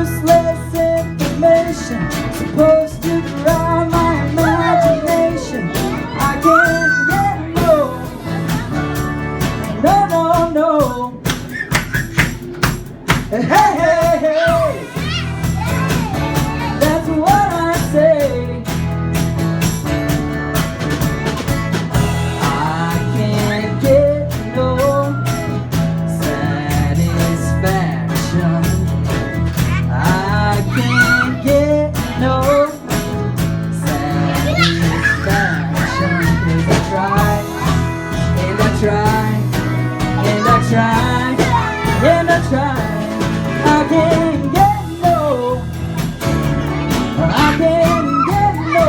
useless information supposed to drown my imagination. I can't get no, no, no, no. Hey, hey, hey, that's what I say. I can't get no satisfaction. I can't get no satisfaction. 'Cause I try, and I try, and I try, and I try. I can't get no, I can't get no.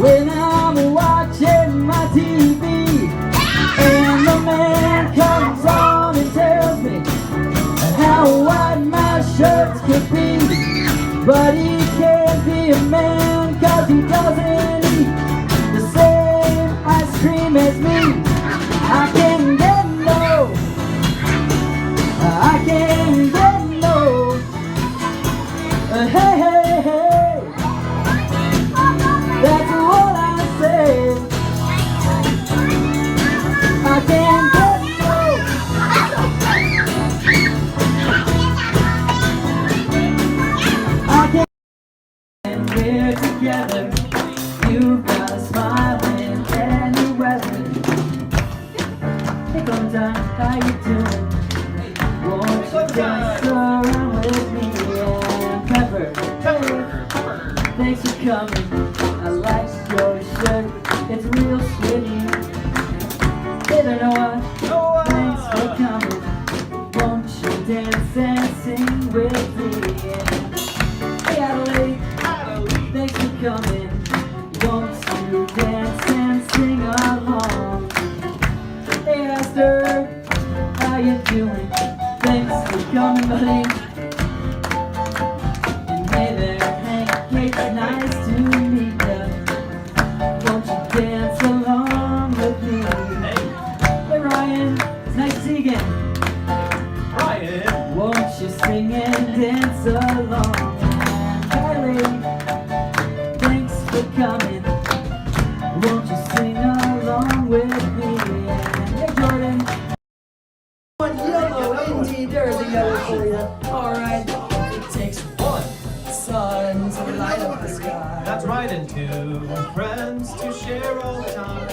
When I'm watching my TV and the man comes on and tells me how white my shirts could be, but he can't be a man 'cause he doesn't eat the same ice cream as me. I can't get no, I can't get no. Hey, hey, hey, that's what I say. I can't get no, I can't. And we're together, you've got a smile in any weather. Hey, Clementine, how you doing? Won't you dance around with me and Pepper? Hey, thanks for coming. I like your shirt, it's real sweaty. Hey there, Noah. Thanks for coming. Won't you dance and sing with me? Hey, Adelaide. Thanks for coming. Won't you dance and sing along? Hey, Esther. How you doing? Thanks for coming, buddy. And hey there, Hank. It's nice to meet ya. Won't you dance along with me? Hey, Ryan. It's nice to see you again. Ryan, Won't you sing and dance along? And Kylie, thanks for coming. Won't you sing along with me? And hey, Jordan. One yellow, indeed, there's a yellow for you. Alright, it takes one sun to light up the sky. that's right, and two friends to share all the time.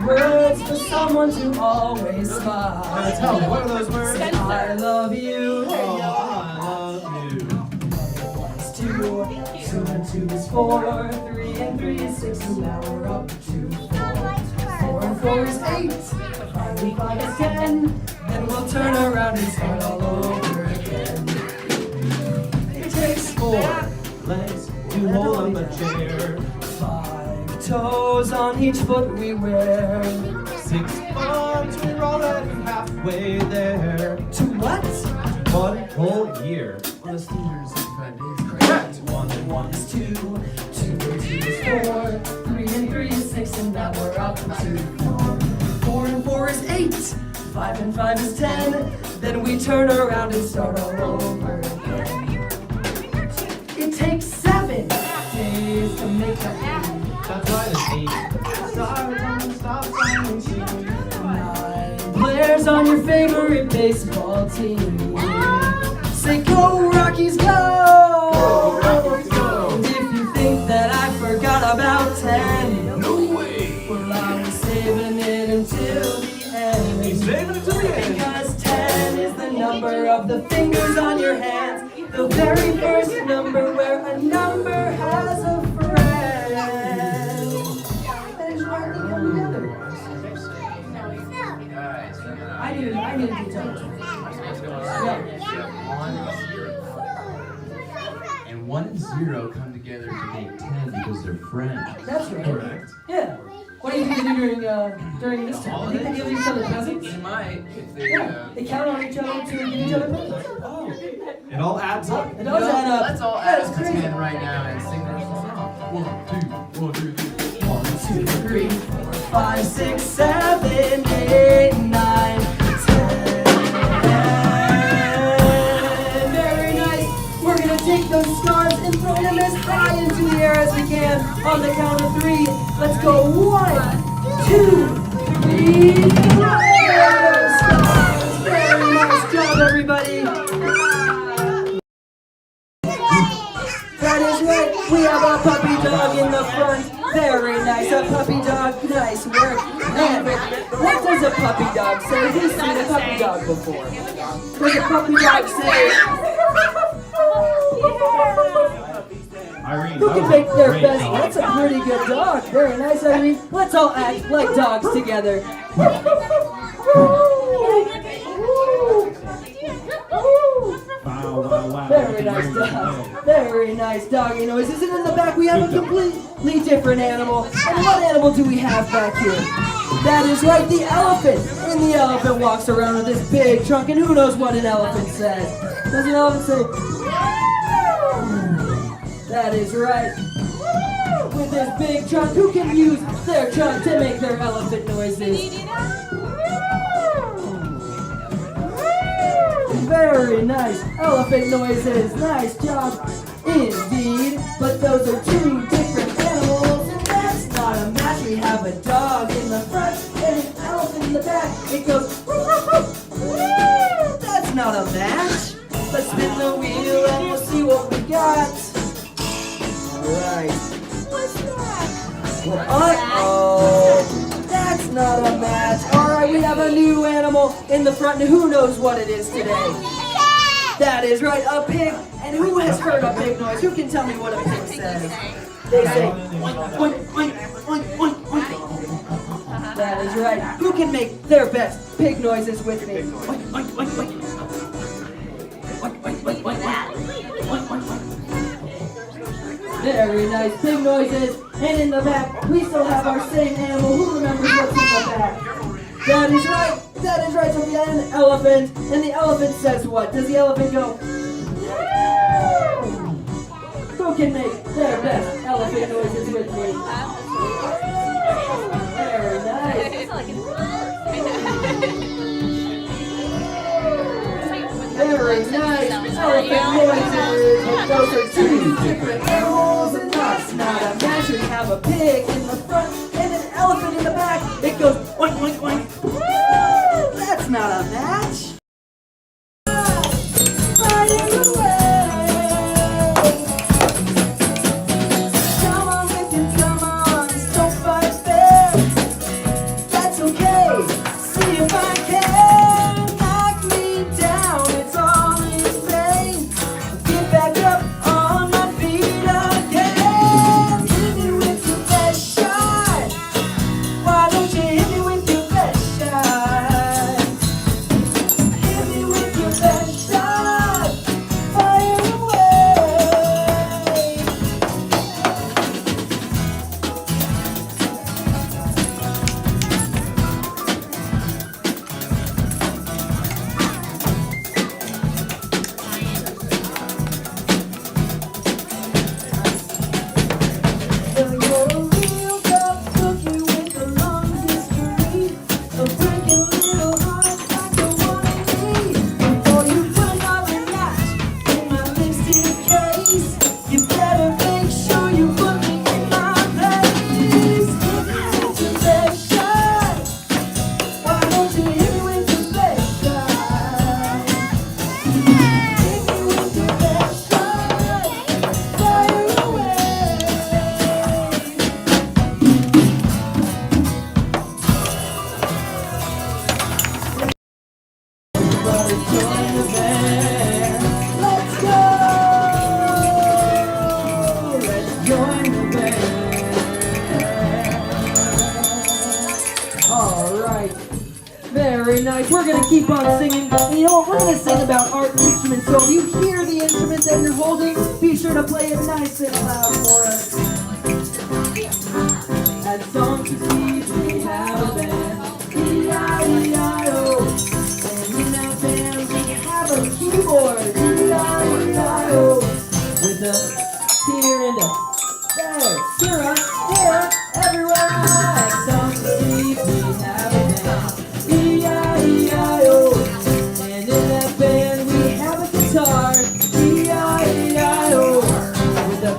Words for someone to always smile. Let's go. What are those words? I love you. Oh, I love you. It's two, two and two is four, three and three is six, and now we're up to four. Four and four is eight, five and five is 10. Then we'll turn around and start all over again. It takes four Legs to hold up a chair. 5 toes on each foot we wear. 6 months, we're already halfway there. To what? 1 whole year. On a 365 days. Correct. 1 and 1 is 2, 2 and 2 is 4, 3 and 3 is 6, and now we're up to 4. 4 and 4 is 8, 5 and 5 is 10. Then we turn around and start all over again. It takes 7 days to make a That's right, it's 8. Start, don't stop, signing, scene. 9 players on your favorite baseball team. Say go Rockies go! Go, Rockies, go! And if you think that I forgot about 10, No way. well, I was saving it until the end. He's saving it to the end. Because 10 is the number of the fingers on your hands, the very first number where a number has a friend. That is why they come together. I need to tell you. And 1 and 0 come together to make 10 because they're friends. That's right. Correct. Yeah. What do you think they do during this time? Do you think they give each other presents? They might if they. Yeah. They count on each other to give each other presents. Oh. It all adds up. It does add up. Let's all Yeah, add it's up to crazy. 10 right now and sing that song. 1, 2, 1, 2, 3. 1, 2, 3, 4, 5, 6, 7, 8, 9, 10. them as high into the air as we can on the count of 3. Let's go. 1, 2, 3, 4. Very nice job, everybody. That is right. We have a puppy dog in the front. Very nice. A puppy dog. Nice work. And what does a puppy dog say? Who's seen a puppy dog before? Does a puppy dog say? Irene, Who can make their best? That's a pretty good dog. Very nice, Irene. Let's all act like dogs together. Very nice dog. Very nice doggy noises. And in the back we have a completely different animal. And what animal do we have back here? That is right, the elephant. And the elephant walks around with this big trunk. And who knows what an elephant says? Does an elephant say? That is right. With this big trunk, who can use their trunk to make their elephant noises? Very nice elephant noises. Nice job indeed. But those are 2 different animals, and that's not a match. We have a dog in the front and an elephant in the back. It goes, that's not a match. Let's spin the wheel and we'll see what we got. Alright. What's that? Uh-oh. That's not a match. Alright, we have a new animal in the front, and who knows what it is today? That is right, a pig. And who has heard a pig noise? Who can tell me what a pig says? They say, oink, oink, oink, oink, oink, oink. That is right. Who can make their best pig noises with me? Oink, oink, oink, oink. Oink, oink, oink, oink, oink. Oink, oink, oink. Very nice pig noises. And in the back, we still have our same animal. Who remembers what's in the back? That is right. That is right. So we have an elephant. And the elephant says what? Does the elephant go? Who can make their best elephant noises with me? Very nice. Very nice. Elephant noises. Those are 2 different animals, and that's not a match. We have a pig in the front and an elephant in the back. It goes oink, oink, oink. That's not a match. Flying away. Come on, Lincoln, come on. Don't fight fair. That's okay. See if I can knock me down. It's all in vain. Get back up on my feet again. Hit me with your best shot. Why don't you hit me with your best shot? Hit me with your best shot. Fire away. You're a real tough cookie with a long history of breaking little hearts like the one in me. Before you put another notch in my lipstick case, you better make sure you put me in my place. Hit me with your best shot. Why don't you hit me with your best shot? Hit me with your best shot. Fire away. Everybody join the band. Let's go! Let's join the band. Alright. Very nice. We're going to keep on singing. And you know what? We're going to sing about our instruments. So if you hear the instrument that you're holding, be sure to play it nice and loud for us. At Song to Teach, we have a band. E-I-E-I-O. And in that band, we have a keyboard. E-I-E-I-O. With a here and a there. Here, there, everywhere. At Song to Teach, we have a band. E-I-E-I-O. And in that band, we have a guitar. E-I-E-I-O. With a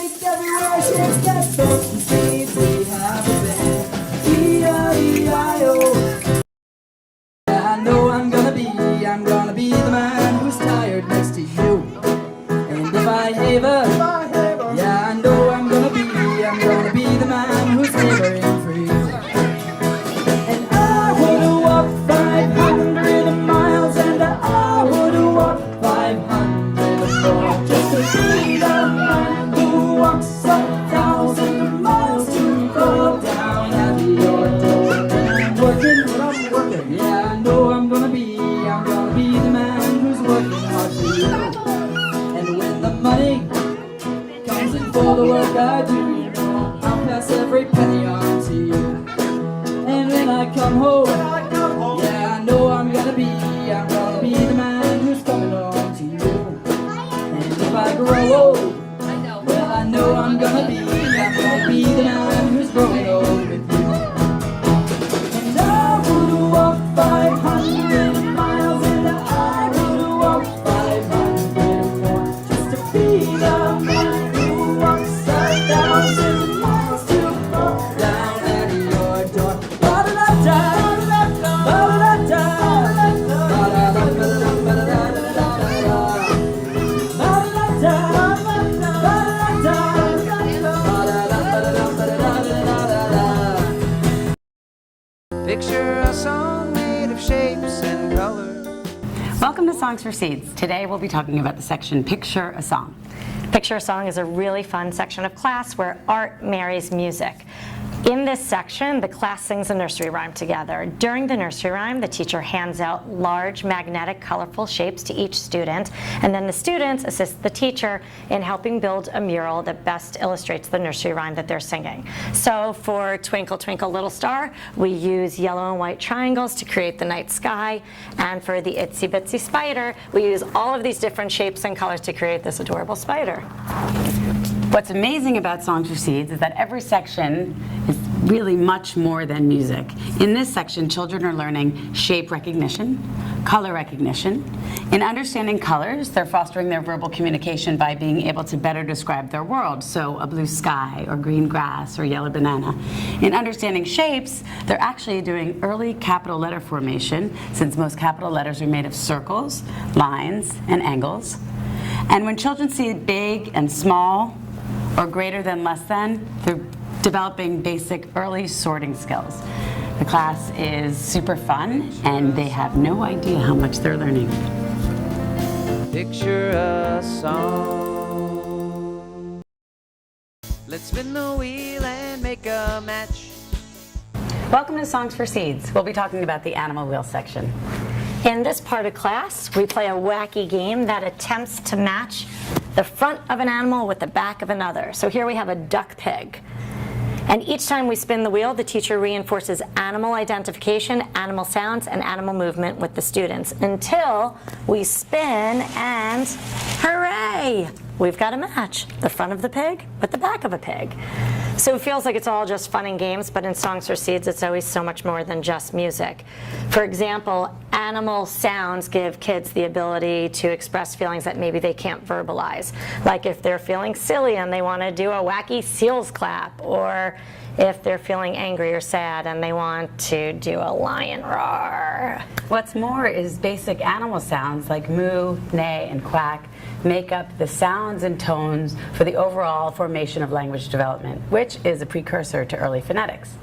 seeds everywhere. Shapes that sow some seeds. We have a band. E-I-E-I-O. I know I'm gonna be the man who's tired next to you. And if I haver, yeah, I know I'm gonna be the man who's laboring for you. And I would walk 500 miles, and I would walk 500 more, just to be the man who walks 1,000 miles to go down at your door. I'm working, yeah, I know I'm gonna be the man who's working hard for you. And when the money comes in for the work I do, I'll pass every penny on to you. And when I come home, yeah, I know I'm gonna be the man who's coming home to you. And if I grow old, well, I know I'm gonna be the man who's growing old with you. And I would walk 500 miles, and I would walk 500 more, just to be the man who walks 1,000 miles to go down at your door. Ba-da-da-da, ba-da-da-da, Picture a song made of shapes and colors. Welcome to Songs for Seeds. Today we'll be talking about the section Picture a Song. Picture a Song is a really fun section of class where art marries music. In this section, the class sings a nursery rhyme together. During the nursery rhyme, the teacher hands out large, magnetic, colorful shapes to each student, and then the students assist the teacher in helping build a mural that best illustrates the nursery rhyme that they're singing. So for Twinkle, Twinkle, Little Star, we use yellow and white triangles to create the night sky, and for the Itsy Bitsy Spider, we use all of these different shapes and colors to create this adorable spider. What's amazing about Songs for Seeds is that every section is really much more than music. In this section, children are learning shape recognition, color recognition. In understanding colors, they're fostering their verbal communication by being able to better describe their world, so a blue sky, or green grass, or yellow banana. In understanding shapes, they're actually doing early capital letter formation, since most capital letters are made of circles, lines, and angles. And when children see big and small, or greater than, less than, they're developing basic early sorting skills. The class is super fun, and they have no idea how much they're learning. Picture a song. Let's spin the wheel and make a match. Welcome to Songs for Seeds. We'll be talking about the animal wheel section. In this part of class, we play a wacky game that attempts to match the front of an animal with the back of another. So here we have a duck pig. And each time we spin the wheel, the teacher reinforces animal identification, animal sounds, and animal movement with the students until we spin and hooray! We've got a match, the front of the pig with the back of a pig. So it feels like it's all just fun and games, but in Songs for Seeds, it's always so much more than just music. For example, animal sounds give kids the ability to express feelings that maybe they can't verbalize. Like if they're feeling silly and they want to do a wacky seals clap, or if they're feeling angry or sad and they want to do a lion roar. What's more is basic animal sounds like moo, neigh, and quack make up the sounds and tones for the overall formation of language development, which is a precursor to early phonetics.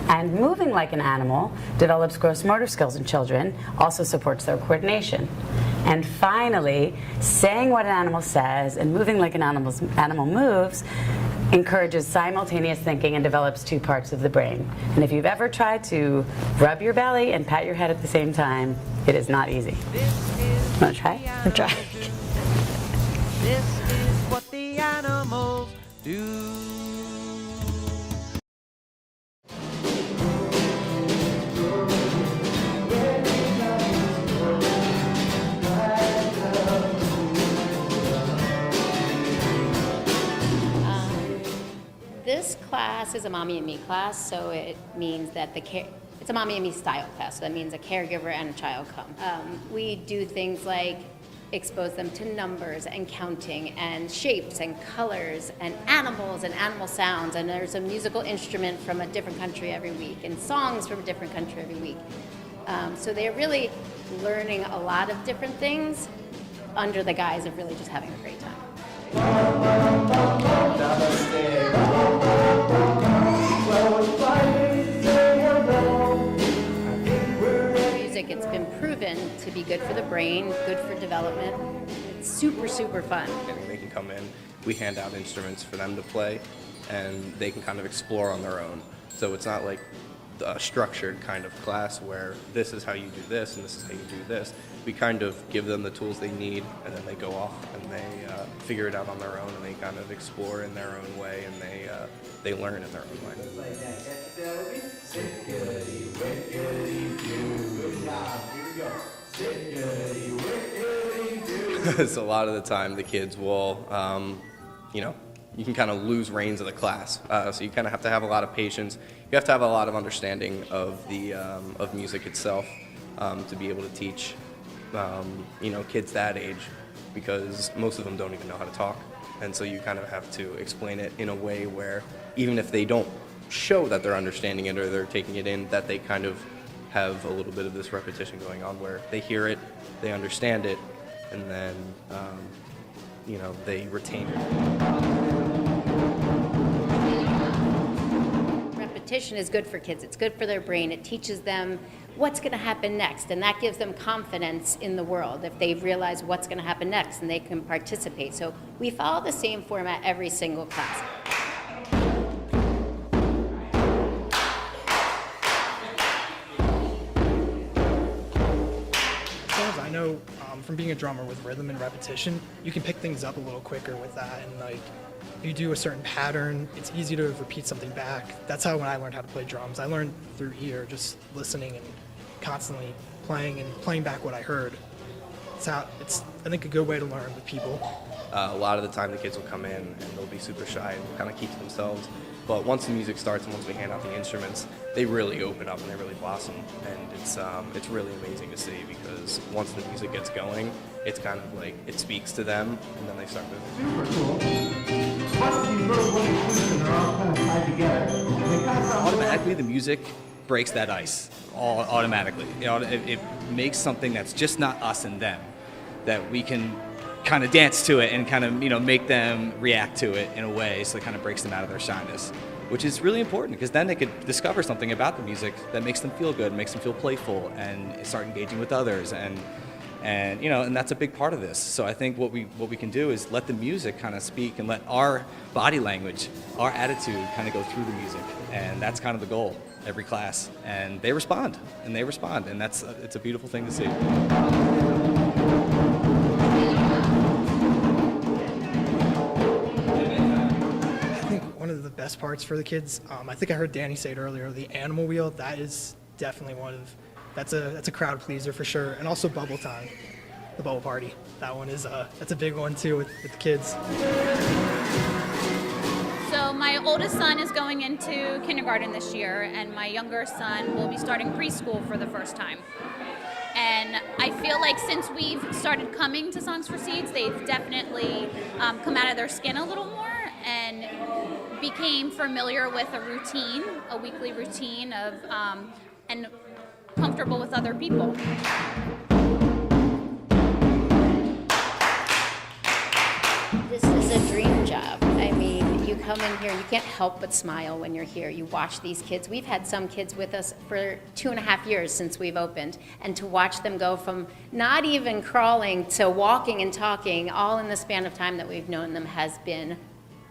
And moving like an animal develops gross motor skills in children, also supports their coordination. And finally, saying what an animal says and moving like an animal moves encourages simultaneous thinking and develops two parts of the brain. And if you've ever tried to rub your belly and pat your head at the same time, it is not easy. Want to try? Or try. This is what the animals do. This class is a mommy and me class, so it means that it's a mommy and me style class. So that means a caregiver and a child come. We do things like expose them to numbers and counting and shapes and colors and animals and animal sounds. And there's a musical instrument from a different country every week and songs from a different country every week. So they're really learning a lot of different things under the guise of really just having a great time. Music, it's been proven to be good for the brain, good for development. It's super, super fun. And they can come in, we hand out instruments for them to play, and they can kind of explore on their own. So it's not like a structured kind of class where this is how you do this and this is how you do this. We kind of give them the tools they need, and then they go off and they figure it out on their own, and they kind of explore in their own way, and they learn in their own way. So a lot of the time the kids will, you can kind of lose reins of the class. So you kind of have to have a lot of patience. You have to have a lot of understanding of the of music itself to be able to teach kids that age, because most of them don't even know how to talk. And so you kind of have to explain it in a way where even if they don't show that they're understanding it or they're taking it in, that they kind of have a little bit of this repetition going on where they hear it, they understand it, and then they retain it. Repetition is good for kids. It's good for their brain. It teaches them what's going to happen next, and that gives them confidence in the world if they realize what's going to happen next and they can participate. So we follow the same format every single class. I know from being a drummer with rhythm and repetition, you can pick things up a little quicker with that, and like you do a certain pattern, it's easy to repeat something back. That's how when I learned how to play drums. I learned through ear, just listening and constantly playing and playing back what I heard. It's I think a good way to learn with people. A lot of the time the kids will come in and they'll be super shy and kind of keep to themselves. But once the music starts and once we hand out the instruments, they really open up and they really blossom. And it's really amazing to see, because once the music gets going, it's kind of like it speaks to them and then they start moving. Automatically, the music breaks that ice automatically. It makes something that's just not us and them, that we can kind of dance to it and kind of make them react to it in a way, so it kind of breaks them out of their shyness, which is really important, because then they could discover something about the music that makes them feel good, makes them feel playful, and start engaging with others, and that's a big part of this. So I think what we can do is let the music kind of speak and let our body language, our attitude kind of go through the music, and that's kind of the goal every class. And they respond, and it's a beautiful thing to see. One of the best parts for the kids, I think I heard Danny say it earlier, the animal wheel, that is definitely that's a crowd pleaser for sure. And also bubble time, the bubble party. That one that's a big one too with the kids. So my oldest son is going into kindergarten this year, and my younger son will be starting preschool for the first time. And I feel like since we've started coming to Songs for Seeds, they've definitely come out of their skin a little more and became familiar with a weekly routine of, and comfortable with other people. This is a dream job. I mean, you come in here, you can't help but smile when you're here. You watch these kids. We've had some kids with us for 2.5 years since we've opened, and to watch them go from not even crawling to walking and talking, all in the span of time that we've known them, has been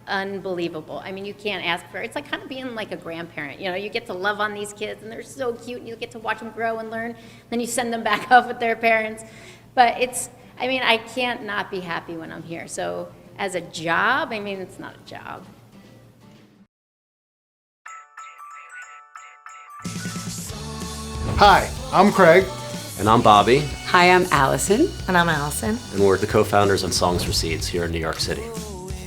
unbelievable. I mean, you can't ask for it. It's like kind of being like a grandparent. You get to love on these kids, and they're so cute, and you get to watch them grow and learn. Then you send them back off with their parents. But I can't not be happy when I'm here. So as a job, it's not a job. Hi, I'm Craig. And I'm Bobby. Hi, I'm Allison. And I'm Allison. And we're the co-founders of Songs for Seeds here in New York City.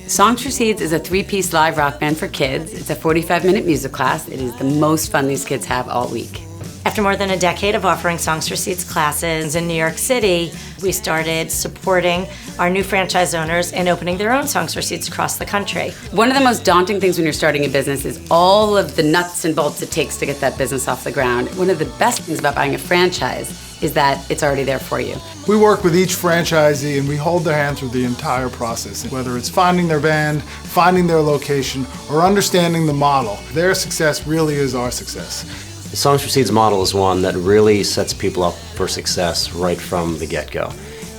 Songs for Seeds is a 3-piece live rock band for kids. It's a 45-minute music class. It is the most fun these kids have all week. After more than a decade of offering Songs for Seeds classes in New York City, we started supporting our new franchise owners in opening their own Songs for Seeds across the country. One of the most daunting things when you're starting a business is all of the nuts and bolts it takes to get that business off the ground. One of the best things about buying a franchise is that it's already there for you. We work with each franchisee and we hold their hand through the entire process, whether it's finding their band, finding their location, or understanding the model. Their success really is our success. The Songs for Seeds model is one that really sets people up for success right from the get-go.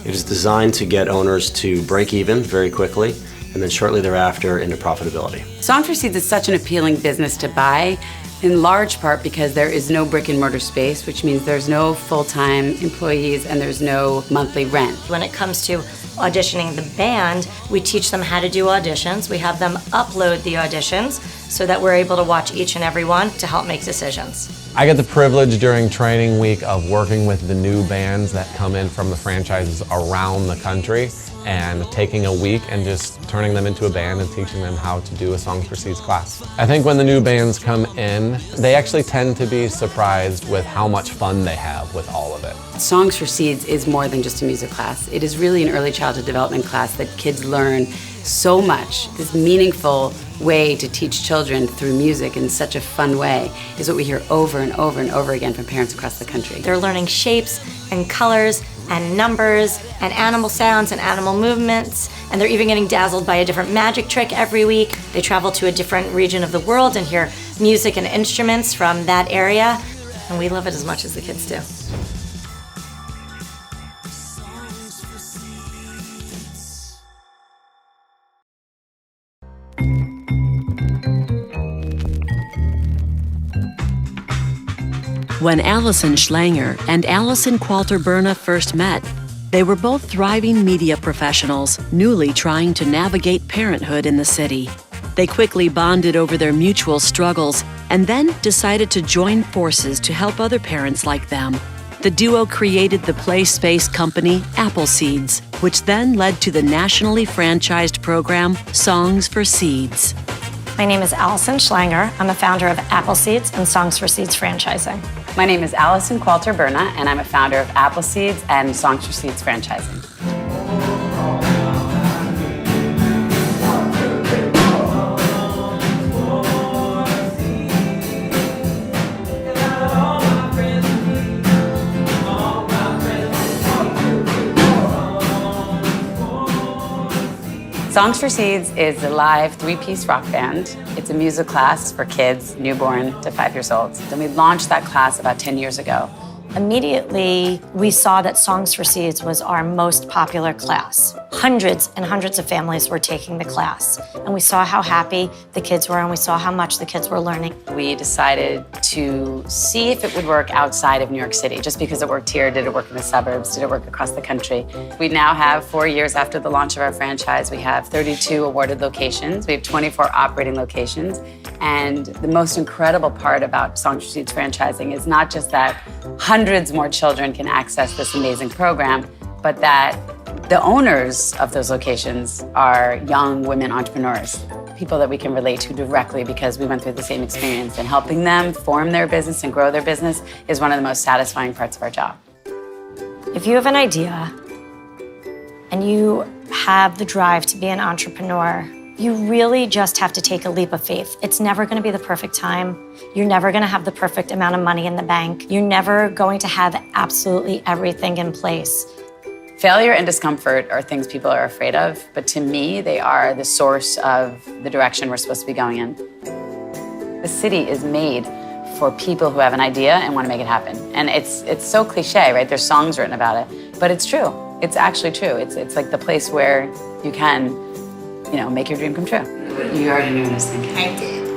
It is designed to get owners to break even very quickly and then shortly thereafter into profitability. Songs for Seeds is such an appealing business to buy, in large part because there is no brick and mortar space, which means there's no full-time employees and there's no monthly rent. When it comes to auditioning the band, we teach them how to do auditions. We have them upload the auditions so that we're able to watch each and every one to help make decisions. I get the privilege during training week of working with the new bands that come in from the franchises around the country and taking a week and just turning them into a band and teaching them how to do a Songs for Seeds class. I think when the new bands come in, they actually tend to be surprised with how much fun they have with all of it. Songs for Seeds is more than just a music class. It is really an early childhood development class that kids learn so much. This meaningful way to teach children through music in such a fun way is what we hear over and over and over again from parents across the country. They're learning shapes and colors and numbers and animal sounds and animal movements, and they're even getting dazzled by a different magic trick every week. They travel to a different region of the world and hear music and instruments from that area, and we love it as much as the kids do. When Allison Schlanger and Allison Qualter-Berna first met, they were both thriving media professionals, newly trying to navigate parenthood in the city. They quickly bonded over their mutual struggles and then decided to join forces to help other parents like them. The duo created the play space company Appleseeds, which then led to the nationally franchised program Songs for Seeds. My name is Allison Schlanger. I'm a founder of Appleseeds and Songs for Seeds franchising. My name is Allison Qualter-Berna, and I'm a founder of Appleseeds and Songs for Seeds franchising. Songs for Seeds is a live three-piece rock band. It's a music class for kids newborn to 5 years old. Then we launched that class about 10 years ago. Immediately, we saw that Songs for Seeds was our most popular class. Hundreds and hundreds of families were taking the class, and we saw how happy the kids were, and we saw how much the kids were learning. We decided to see if it would work outside of New York City. Just because it worked here, did it work in the suburbs? Did it work across the country? We now have, 4 years after the launch of our franchise, we have 32 awarded locations. We have 24 operating locations. And the most incredible part about Songs for Seeds franchising is not just that hundreds more children can access this amazing program, but that the owners of those locations are young women entrepreneurs, people that we can relate to directly because we went through the same experience, and helping them form their business and grow their business is one of the most satisfying parts of our job. If you have an idea and you have the drive to be an entrepreneur, you really just have to take a leap of faith. It's never gonna be the perfect time. You're never gonna have the perfect amount of money in the bank. You're never going to have absolutely everything in place. Failure and discomfort are things people are afraid of, but to me, they are the source of the direction we're supposed to be going in. The city is made for people who have an idea and want to make it happen. And it's so cliche, right? There's songs written about it, but it's true. It's actually true. It's like the place where you can, make your dream come true. You already knew what I was thinking. I did.